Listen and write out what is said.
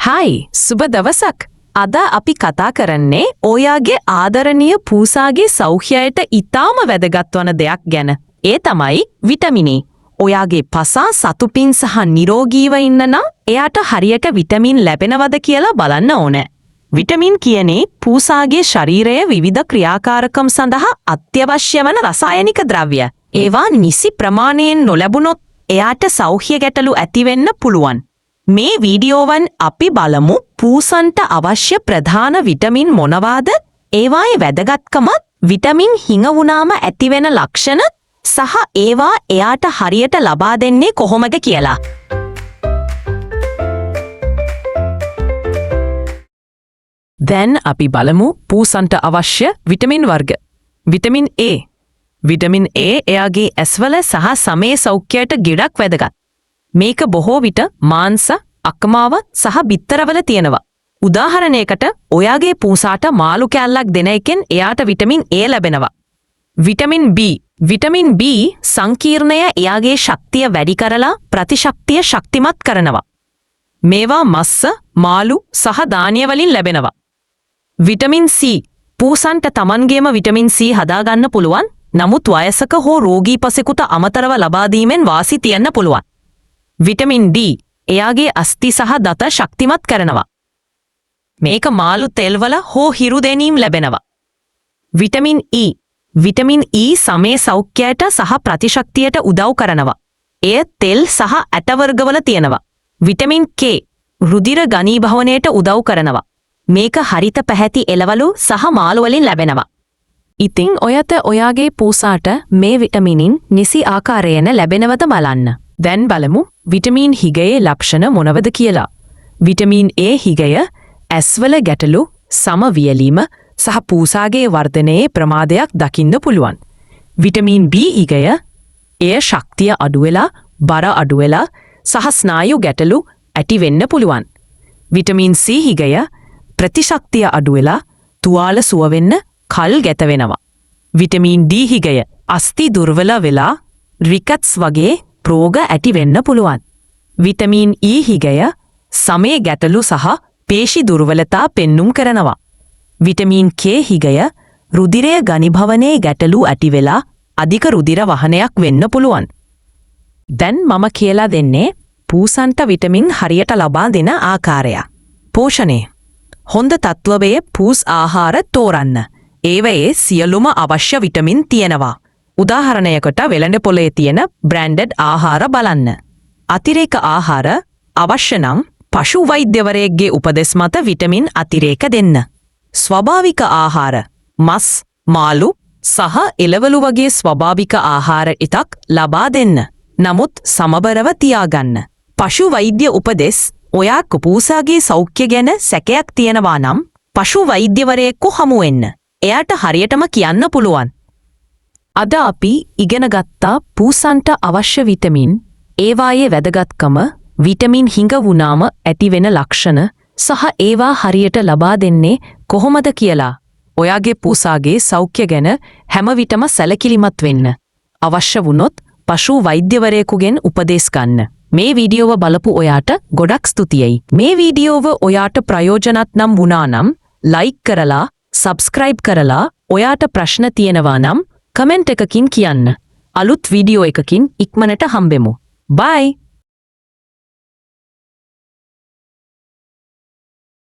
හයි සුබ දවසක්. අද අපි කතා කරන්නේ ඔයාගේ ආදරණීය පූසාගේ සෞඛ්‍යයට ඉතාම වැදගත් වන දෙයක් ගැන. ඒ තමයි විටමින් E. ඔයාගේ පසා සතුටින් සහ නිරෝගීව ඉන්න නම් එයාට හරියට විටමින් ලැබෙනවද කියලා බලන්න ඕනේ. විටමින් කියන්නේ පූසාගේ ශරීරයේ විවිධ ක්‍රියාකාරකම් සඳහා අත්‍යවශ්‍ය වන රසායනික ද්‍රව්‍ය. ඒවා නිසි ප්‍රමාණයෙන් නොලැබුණොත් එයාට සෞඛ්‍ය ගැටලු ඇති වෙන්න පුළුවන්. මේ වීඩියෝවන් අපි බලමු පූසන්ට අවශ්‍ය ප්‍රධාන විටමින් මොනවාද? ඒවායේ වැදගත්කමත්, විටමින් හිඟ වුණාම ඇතිවෙන ලක්ෂණ සහ ඒවා එයාට හරියට ලබා දෙන්නේ කොහොමද කියලා. දැන් අපි බලමු පූසන්ට අවශ්‍ය විටමින් වර්ග. Vitamin A. විටමින් A එයාගේ ඇස්වල සහ සමේ සෞඛ්‍යයට ගොඩක් වැදගත්. මේක බොහෝ විට මාංශ, අක්මාව සහ බිත්තරවල තියෙනවා. උදාහරණයකට ඔයාගේ පූසාට මාළු කෑල්ලක් දෙන එකෙන් එයාට විටමින් A ලැබෙනවා. Vitamin B. විටමින් B සංකීර්ණය එයාගේ ශක්තිය වැඩි කරලා ප්‍රතිශක්තිය ශක්තිමත් කරනවා. මේවා මස්ස, මාළු සහ ධාන්‍ය වලින් ලැබෙනවා. Vitamin C. පූසන්ට තමන්ගේම විටමින් C හදාගන්න පුළුවන්. නමුත් වයසක හෝ රෝගී පසෙකුට අමතරව ලබා දීමෙන් වාසි තියන්න පුළුවන්. Vitamin D. එයාගේ අස්ථි සහ දත ශක්තිමත් කරනවා. මේක මාළු තෙල්වල හෝ හිරු දැනීම් ලැබෙනවා. Vitamin E. විටමින් E සමේ සෞඛ්‍යයට සහ ප්‍රතිශක්තියට උදව් කරනවා. එය තෙල් සහ ඇට වර්ගවල තියෙනවා. Vitamin K. රුධිර ඝනීභවනයට උදව් කරනවා. මේක හරිත පැහැති එළවලු සහ මාළු වලින් ලැබෙනවා. ඉතින් ඔයත ඔයාගේ පූසාට මේ විටමිනින් නිසි ආකාරයෙන් ලැබෙනවද බලන්න. දැන් බලමු විටමින් හිගයේ ලක්ෂණ මොනවද කියලා. විටමින් A හිගය ඇස්වල ගැටලු, සමවියලීම සහ පූසාගේ වර්ධනයේ ප්‍රමාදයක් දකින්න පුළුවන්. විටමින් B හිගය එය ශක්තිය අඩු වෙලා, බර අඩු වෙලා සහ ස්නායු ගැටලු ඇති වෙන්න පුළුවන්. විටමින් C හිගය ප්‍රතිශක්තිය අඩු වෙලා, තුවාල සුව වෙන්න කල් ගත වෙනවා. විටමින් D හිගය අස්ථි දුර්වල වෙලා රිකට්ස් වගේ රෝග ඇති වෙන්න පුළුවන්. විටමින් E හිගය සමේ ගැටලු සහ පේශි දුර්වලතා පෙන්눔 කරනවා. විටමින් K හිගය රුධිරය ඝනීභවනයේ ගැටලු ඇති වෙලා අධික රුධිර වහනයක් වෙන්න පුළුවන්. දැන් මම කියලා දෙන්නේ පූසන්ට විටමින් හරියට ලබා දෙන ආකාරය. පෝෂණය. හොඳ තත්ත්වයේ පූස් ආහාර තෝරන්න. ඒවයේ සියලුම අවශ්‍ය විටමින් තියෙනවා. උදාහරණයකට වෙළඳ පොලේ තියෙන බ්‍රෑන්ඩඩ් ආහාර බලන්න. අතිරේක ආහාර අවශ්‍ය නම් පශු වෛද්‍යවරයෙක්ගේ උපදෙස් මත විටමින් අතිරේක දෙන්න. ස්වභාවික ආහාර මස්, මාළු සහ එළවලු වගේ ස්වභාවික ආහාර ඉතක් ලබා දෙන්න. නමුත් සමබරව තියාගන්න. පශු වෛද්‍ය උපදෙස් ඔයා පූසාගේ සෞඛ්‍ය ගැන සැකයක් තියෙනවා නම් පශු වෛද්‍යවරයෙකු හමු වෙන්න. එයාට හරියටම කියන්න පුළුවන්. අද අපි ඉගෙන ගත්තා පූසන්ට අවශ්‍ය විටමින්, ඒවායේ වැදගත්කම, විටමින් හිඟ වුණාම ඇතිවෙන ලක්ෂණ සහ ඒවා හරියට ලබා දෙන්නේ කොහොමද කියලා. ඔයාගේ පූසාගේ සෞඛ්‍ය ගැන හැම විටම සැලකිලිමත් වෙන්න. අවශ්‍ය වුණොත් පශු වෛද්‍යවරයෙකුගෙන් උපදෙස් ගන්න. මේ වීඩියෝව බලපු ඔයාට ගොඩක් ස්තුතියි. මේ වීඩියෝව ඔයාට ප්‍රයෝජනවත් නම් වුණා නම් ලයික් කරලා, සබ්ස්ක්‍රයිබ් කරලා, ඔයාට ප්‍රශ්න තියෙනවා නම් කමෙන්ට් එකකින් කියන්න. අලුත් වීඩියෝ එකකින් ඉක්මනට හම්බෙමු. බයි.